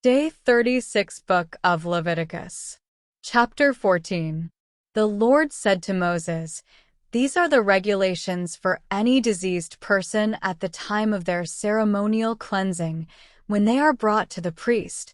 Day 36, Book of Leviticus. Chapter 14. The Lord said to Moses, "These are the regulations for any diseased person at the time of their ceremonial cleansing, when they are brought to the priest.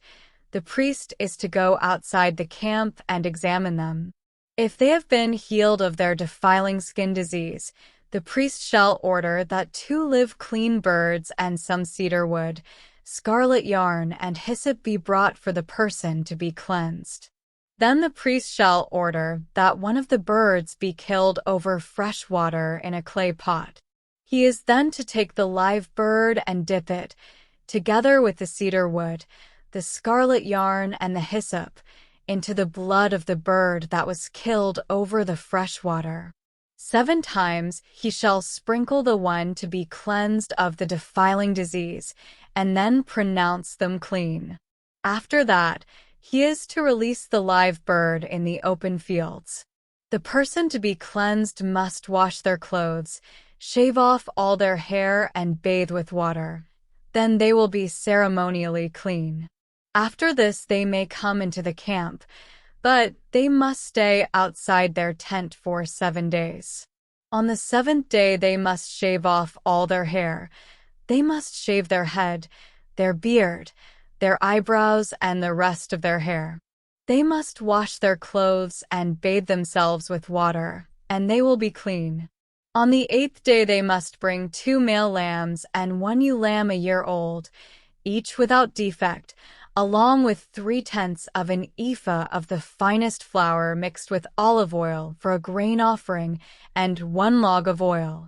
The priest is to go outside the camp and examine them. If they have been healed of their defiling skin disease, the priest shall order that 2 live clean birds and some cedar wood, scarlet yarn, and hyssop be brought for the person to be cleansed. Then the priest shall order that one of the birds be killed over fresh water in a clay pot. He is then to take the live bird and dip it, together with the cedar wood, the scarlet yarn, and the hyssop, into the blood of the bird that was killed over the fresh water. 7 times he shall sprinkle the one to be cleansed of the defiling disease, and then pronounce them clean. After that, he is to release the live bird in the open fields. The person to be cleansed must wash their clothes, shave off all their hair, and bathe with water. Then they will be ceremonially clean. After this they may come into the camp, but they must stay outside their tent for 7 days. On the 7th day they must shave off all their hair. They must shave their head, their beard, their eyebrows, and the rest of their hair. They must wash their clothes and bathe themselves with water, and they will be clean. On the 8th day they must bring 2 male lambs and 1 ewe lamb a year old, each without defect, along with 3/10 of an ephah of the finest flour mixed with olive oil for a grain offering, and 1 log of oil.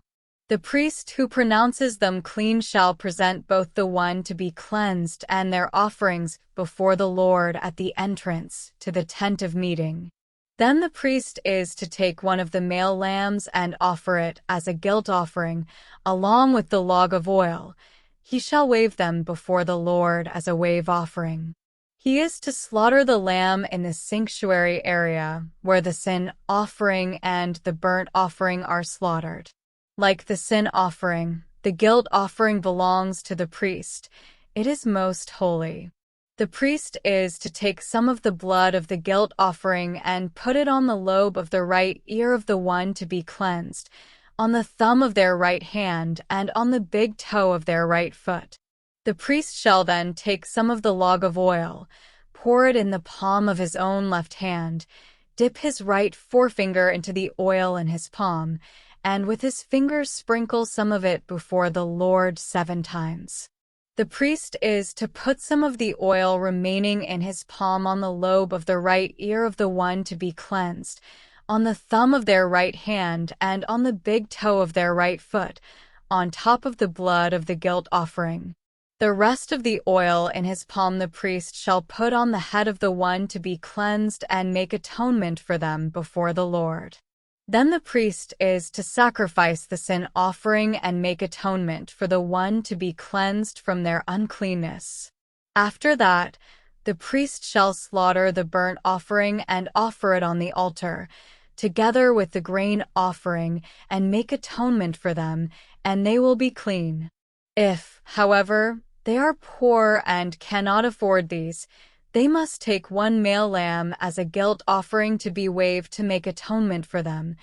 The priest who pronounces them clean shall present both the one to be cleansed and their offerings before the Lord at the entrance to the tent of meeting. Then the priest is to take one of the male lambs and offer it as a guilt offering, along with the log of oil. He shall wave them before the Lord as a wave offering. He is to slaughter the lamb in the sanctuary area where the sin offering and the burnt offering are slaughtered. Like the sin offering, the guilt offering belongs to the priest. It is most holy. The priest is to take some of the blood of the guilt offering and put it on the lobe of the right ear of the one to be cleansed, on the thumb of their right hand, and on the big toe of their right foot. The priest shall then take some of the log of oil, pour it in the palm of his own left hand, dip his right forefinger into the oil in his palm, and with his fingers sprinkle some of it before the Lord 7 times. The priest is to put some of the oil remaining in his palm on the lobe of the right ear of the one to be cleansed, on the thumb of their right hand, and on the big toe of their right foot, on top of the blood of the guilt offering. The rest of the oil in his palm the priest shall put on the head of the one to be cleansed and make atonement for them before the Lord. Then the priest is to sacrifice the sin offering and make atonement for the one to be cleansed from their uncleanness. After that, the priest shall slaughter the burnt offering and offer it on the altar, together with the grain offering, and make atonement for them, and they will be clean. If, however, they are poor and cannot afford these, they must take 1 male lamb as a guilt offering to be waved to make atonement for them,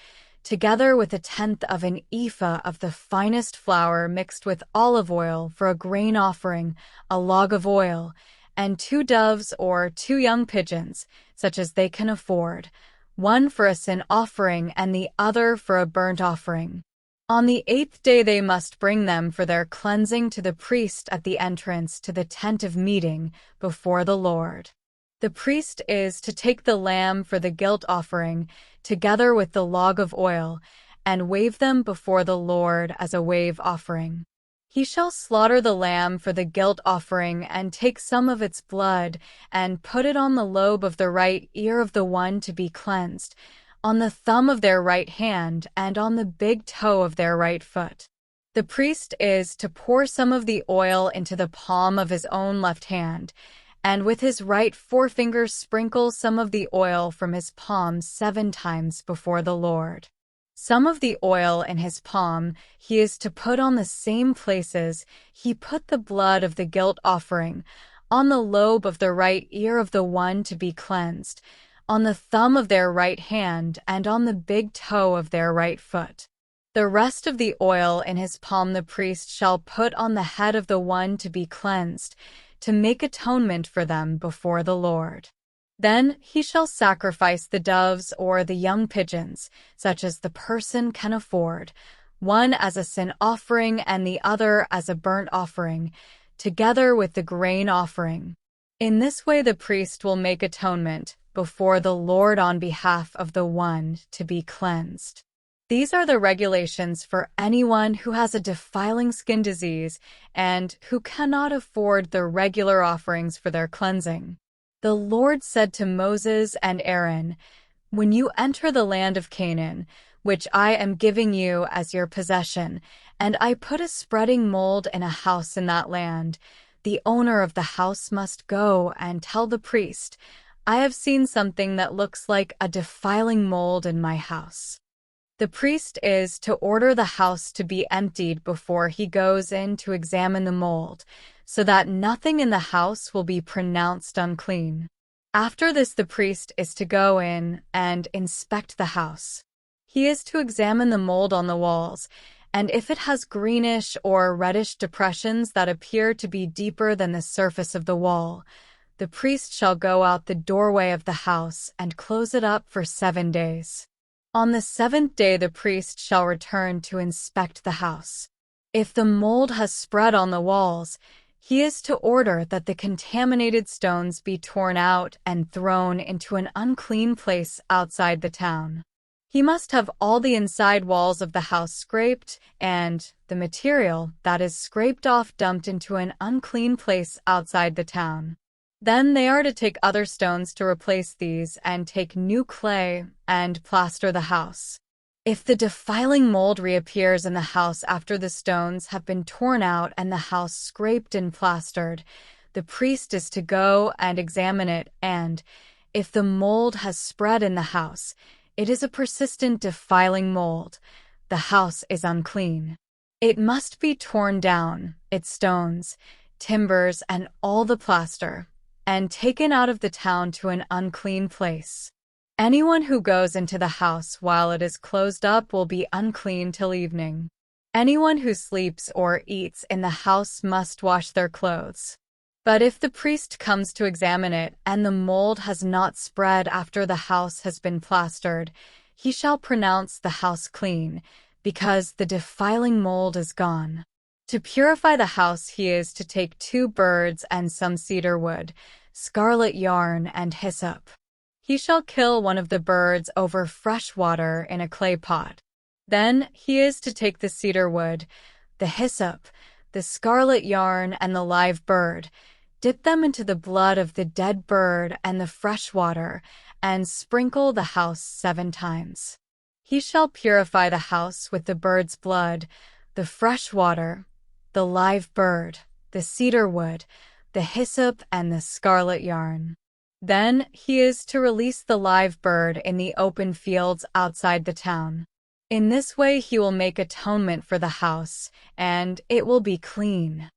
together with 1/10 of an ephah of the finest flour mixed with olive oil for a grain offering, a log of oil, and 2 doves or 2 young pigeons, such as they can afford, one for a sin offering and the other for a burnt offering. On the 8th day they must bring them for their cleansing to the priest at the entrance to the tent of meeting before the Lord. The priest is to take the lamb for the guilt offering, together with the log of oil, and wave them before the Lord as a wave offering. He shall slaughter the lamb for the guilt offering and take some of its blood and put it on the lobe of the right ear of the one to be cleansed, on the thumb of their right hand, and on the big toe of their right foot. The priest is to pour some of the oil into the palm of his own left hand, and with his right forefinger sprinkle some of the oil from his palm 7 times before the Lord. Some of the oil in his palm he is to put on the same places he put the blood of the guilt offering, on the lobe of the right ear of the one to be cleansed, on the thumb of their right hand, and on the big toe of their right foot. The rest of the oil in his palm the priest shall put on the head of the one to be cleansed, to make atonement for them before the Lord. Then he shall sacrifice the doves or the young pigeons, such as the person can afford, one as a sin offering and the other as a burnt offering, together with the grain offering. In this way the priest will make atonement before the Lord on behalf of the one to be cleansed. These are the regulations for anyone who has a defiling skin disease and who cannot afford the regular offerings for their cleansing. The Lord said to Moses and Aaron, "When you enter the land of Canaan, which I am giving you as your possession, and I put a spreading mold in a house in that land, the owner of the house must go and tell the priest, 'I have seen something that looks like a defiling mold in my house.' The priest is to order the house to be emptied before he goes in to examine the mold, so that nothing in the house will be pronounced unclean. After this, the priest is to go in and inspect the house. He is to examine the mold on the walls, and if it has greenish or reddish depressions that appear to be deeper than the surface of the wall, the priest shall go out the doorway of the house and close it up for 7 days. On the 7th day the priest shall return to inspect the house. If the mold has spread on the walls, he is to order that the contaminated stones be torn out and thrown into an unclean place outside the town. He must have all the inside walls of the house scraped and the material that is scraped off dumped into an unclean place outside the town. Then they are to take other stones to replace these and take new clay and plaster the house. If the defiling mold reappears in the house after the stones have been torn out and the house scraped and plastered, the priest is to go and examine it, and if the mold has spread in the house, it is a persistent defiling mold. The house is unclean. It must be torn down, its stones, timbers, and all the plaster, and taken out of the town to an unclean place. Anyone who goes into the house while it is closed up will be unclean till evening. Anyone who sleeps or eats in the house must wash their clothes. But if the priest comes to examine it and the mold has not spread after the house has been plastered, he shall pronounce the house clean, because the defiling mold is gone. To purify the house he is to take 2 birds and some cedar wood, scarlet yarn, and hyssop. He shall kill one of the birds over fresh water in a clay pot. Then he is to take the cedar wood, the hyssop, the scarlet yarn, and the live bird, dip them into the blood of the dead bird and the fresh water, and sprinkle the house 7 times. He shall purify the house with the bird's blood, the fresh water, the live bird, the cedar wood, the hyssop, and the scarlet yarn. Then he is to release the live bird in the open fields outside the town. In this way he will make atonement for the house, and it will be clean.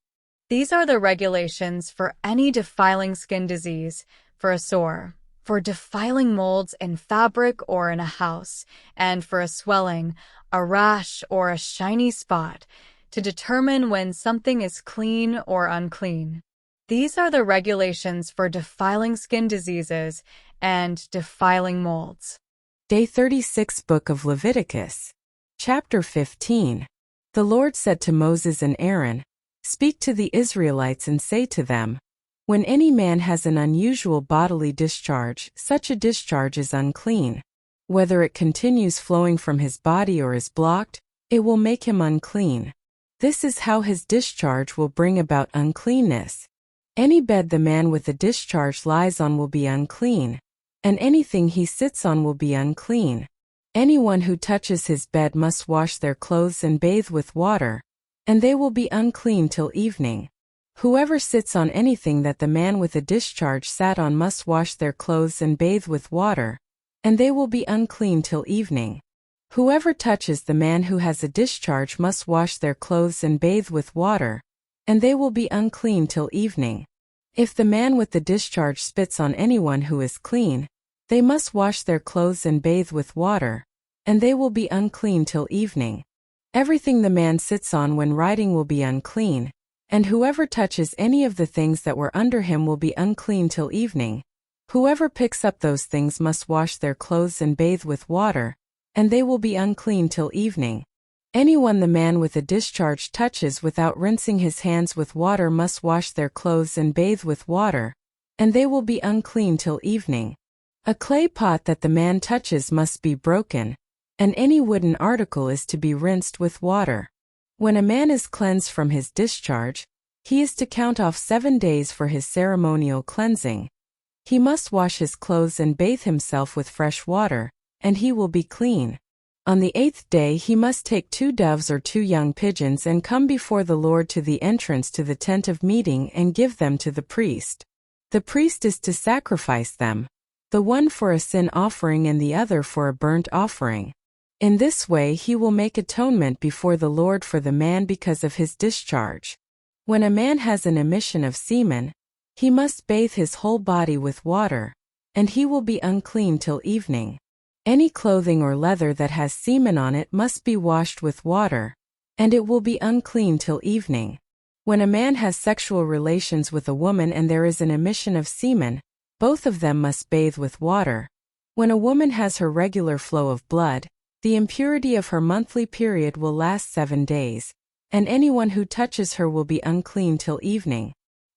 These are the regulations for any defiling skin disease, for a sore, for defiling molds in fabric or in a house, and for a swelling, a rash, or a shiny spot, to determine when something is clean or unclean. These are the regulations for defiling skin diseases and defiling molds. Day 36, Book of Leviticus. Chapter 15. The Lord said to Moses and Aaron, "Speak to the Israelites and say to them, when any man has an unusual bodily discharge, such a discharge is unclean. Whether it continues flowing from his body or is blocked, it will make him unclean. This is how his discharge will bring about uncleanness. Any bed the man with a discharge lies on will be unclean, and anything he sits on will be unclean. Anyone who touches his bed must wash their clothes and bathe with water, and they will be unclean till evening. Whoever sits on anything that the man with a discharge sat on must wash their clothes and bathe with water, and they will be unclean till evening. Whoever touches the man who has a discharge must wash their clothes and bathe with water, and they will be unclean till evening. If the man with the discharge spits on anyone who is clean, they must wash their clothes and bathe with water, and they will be unclean till evening. Everything the man sits on when riding will be unclean, and whoever touches any of the things that were under him will be unclean till evening. Whoever picks up those things must wash their clothes and bathe with water, and they will be unclean till evening. Anyone the man with a discharge touches without rinsing his hands with water must wash their clothes and bathe with water, and they will be unclean till evening. A clay pot that the man touches must be broken, and any wooden article is to be rinsed with water. When a man is cleansed from his discharge, he is to count off 7 days for his ceremonial cleansing. He must wash his clothes and bathe himself with fresh water, and he will be clean. On the 8th day he must take 2 doves or 2 young pigeons and come before the Lord to the entrance to the tent of meeting and give them to the priest. The priest is to sacrifice them, the one for a sin offering and the other for a burnt offering. In this way he will make atonement before the Lord for the man because of his discharge. When a man has an emission of semen, he must bathe his whole body with water, and he will be unclean till evening. Any clothing or leather that has semen on it must be washed with water, and it will be unclean till evening. When a man has sexual relations with a woman and there is an emission of semen, both of them must bathe with water. When a woman has her regular flow of blood, the impurity of her monthly period will last 7 days, and anyone who touches her will be unclean till evening.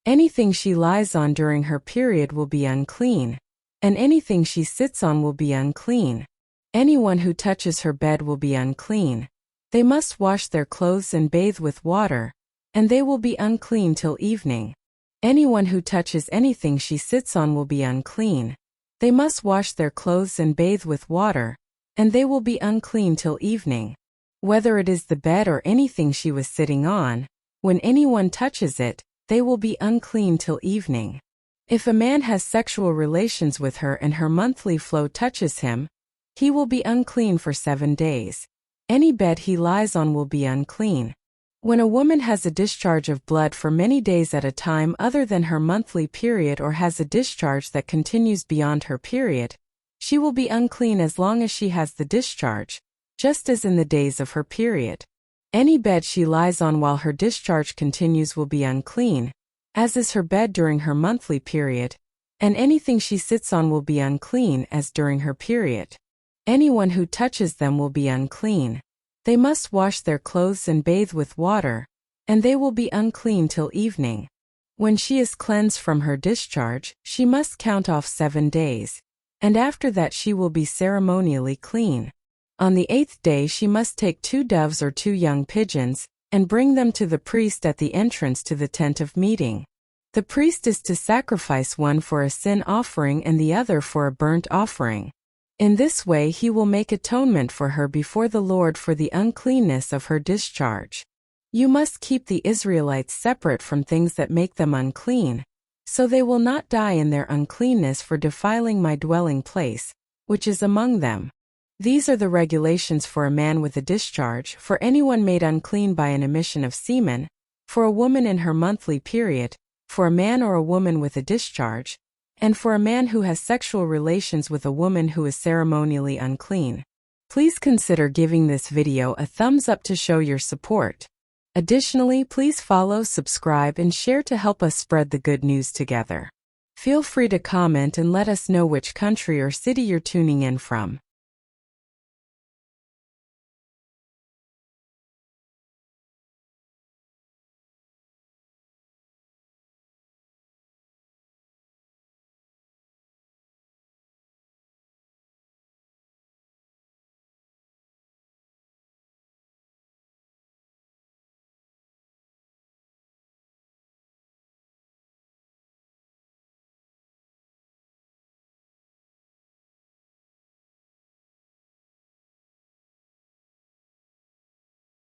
Anything she lies on during her period will be unclean, and anything she sits on will be unclean. Anyone who touches her bed will be unclean. They must wash their clothes and bathe with water, and they will be unclean till evening. Anyone who touches anything she sits on will be unclean. They must wash their clothes and bathe with water, and they will be unclean till evening. Whether it is the bed or anything she was sitting on, when anyone touches it, they will be unclean till evening. If a man has sexual relations with her and her monthly flow touches him, he will be unclean for 7 days. Any bed he lies on will be unclean. When a woman has a discharge of blood for many days at a time other than her monthly period or has a discharge that continues beyond her period, she will be unclean as long as she has the discharge, just as in the days of her period. Any bed she lies on while her discharge continues will be unclean, as is her bed during her monthly period, and anything she sits on will be unclean as during her period. Anyone who touches them will be unclean. They must wash their clothes and bathe with water, and they will be unclean till evening. When she is cleansed from her discharge, she must count off 7 days, and after that she will be ceremonially clean. On the 8th day she must take 2 doves or 2 young pigeons, and bring them to the priest at the entrance to the tent of meeting. The priest is to sacrifice one for a sin offering and the other for a burnt offering. In this way he will make atonement for her before the Lord for the uncleanness of her discharge. You must keep the Israelites separate from things that make them unclean, so they will not die in their uncleanness for defiling my dwelling place, which is among them. These are the regulations for a man with a discharge, for anyone made unclean by an emission of semen, for a woman in her monthly period, for a man or a woman with a discharge, and for a man who has sexual relations with a woman who is ceremonially unclean. Please consider giving this video a thumbs up to show your support. Additionally, please follow, subscribe, and share to help us spread the good news together. Feel free to comment and let us know which country or city you're tuning in from.